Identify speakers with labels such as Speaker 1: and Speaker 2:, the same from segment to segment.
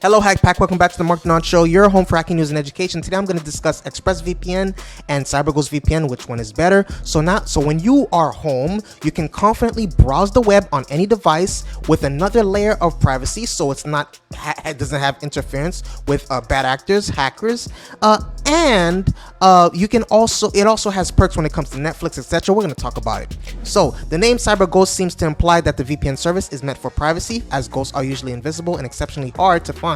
Speaker 1: Hello Hack Pack, welcome back to the Marc Drouinaud Show, your home for hacking news and education. Today I'm going to discuss ExpressVPN and CyberGhostVPN, which one is better. So when you are home, you can confidently browse the web on any device with another layer of privacy, so it doesn't have interference with bad actors, hackers, and it also has perks when it comes to Netflix, etc. We're going to talk about it. So the name CyberGhost seems to imply that the VPN service is meant for privacy, as ghosts are usually invisible and exceptionally hard to find.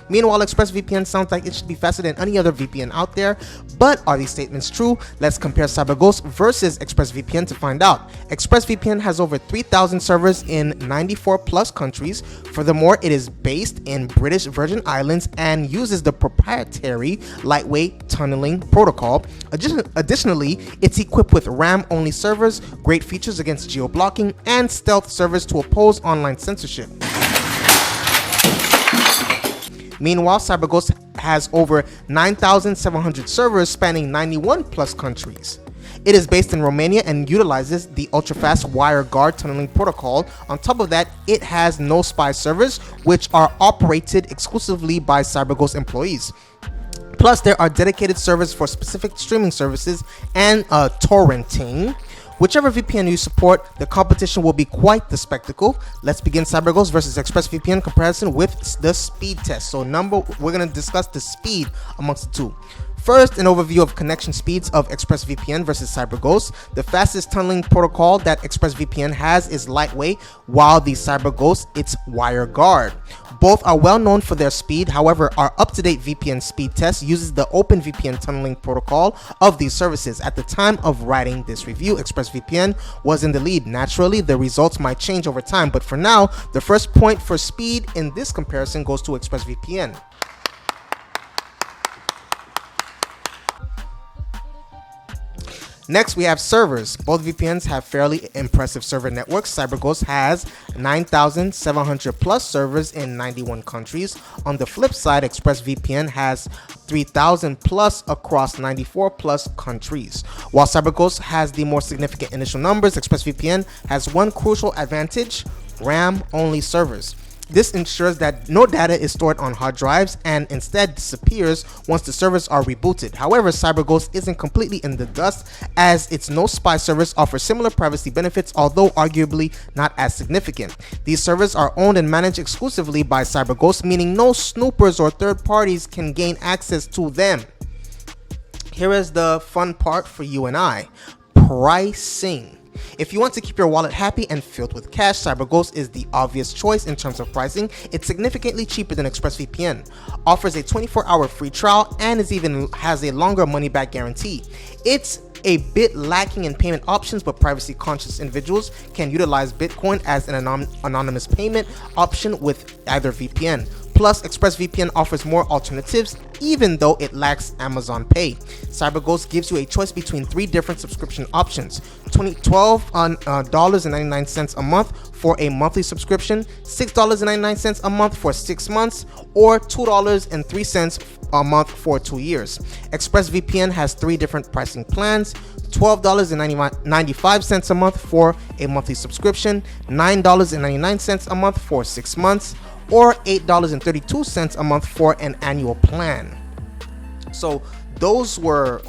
Speaker 1: Meanwhile, ExpressVPN sounds like it should be faster than any other VPN out there, but are these statements true? Let's compare CyberGhost versus ExpressVPN to find out. ExpressVPN has over 3,000 servers in 94 plus countries. Furthermore, it is based in British Virgin Islands and uses the proprietary lightweight tunneling protocol. Additionally, it's equipped with RAM-only servers, great features against geo-blocking, and stealth servers to oppose online censorship. Meanwhile, CyberGhost has over 9,700 servers spanning 91 plus countries. It is based in Romania and utilizes the ultra-fast WireGuard tunneling protocol. On top of that, it has no spy servers, which are operated exclusively by CyberGhost employees. Plus, there are dedicated servers for specific streaming services and torrenting. Whichever VPN you support, the competition will be quite the spectacle. Let's begin CyberGhost versus ExpressVPN comparison with the speed test. So we're going to discuss the speed amongst the two. First, an overview of connection speeds of ExpressVPN versus CyberGhost. The fastest tunneling protocol that ExpressVPN has is lightweight, while the CyberGhost, it's WireGuard. Both are well known for their speed. However, our up-to-date VPN speed test uses the OpenVPN tunneling protocol of these services. At the time of writing this review, ExpressVPN was in the lead. Naturally, the results might change over time, but for now, the first point for speed in this comparison goes to ExpressVPN. Next, we have servers. Both VPNs have fairly impressive server networks. CyberGhost has 9,700 plus servers in 91 countries. On the flip side, ExpressVPN has 3,000 plus across 94 plus countries. While CyberGhost has the more significant initial numbers, ExpressVPN has one crucial advantage: RAM-only servers. This ensures that no data is stored on hard drives and instead disappears once the servers are rebooted. However, CyberGhost isn't completely in the dust, as its no spy servers offer similar privacy benefits, although arguably not as significant. These servers are owned and managed exclusively by CyberGhost, meaning no snoopers or third parties can gain access to them. Here is the fun part for you and I: pricing. If you want to keep your wallet happy and filled with cash, CyberGhost is the obvious choice in terms of pricing. It's significantly cheaper than ExpressVPN, offers a 24-hour free trial, and has a longer money-back guarantee. It's a bit lacking in payment options, but privacy-conscious individuals can utilize Bitcoin as an anonymous payment option with either VPN. Plus, ExpressVPN offers more alternatives, even though it lacks Amazon Pay. CyberGhost gives you a choice between 3 different subscription options: $12.99 a month for a monthly subscription, $6.99 a month for 6 months, or $2.03 a month for 2 years. ExpressVPN has 3 different pricing plans: $12.95 a month for a monthly subscription, $9.99 a month for 6 months, or $8.32 a month for an annual plan. So those were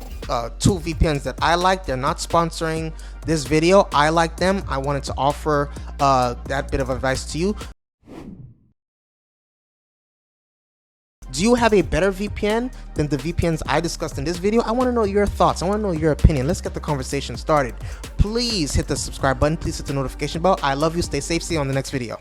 Speaker 1: 2 VPNs that I like. They're not sponsoring this video. I like them. I wanted to offer that bit of advice to you. Do you have a better VPN than the VPNs I discussed in this video? I want to know your thoughts. I want to know your opinion. Let's get the conversation started. Please hit the subscribe button. Please hit the notification bell. I love you. Stay safe. See you on the next video.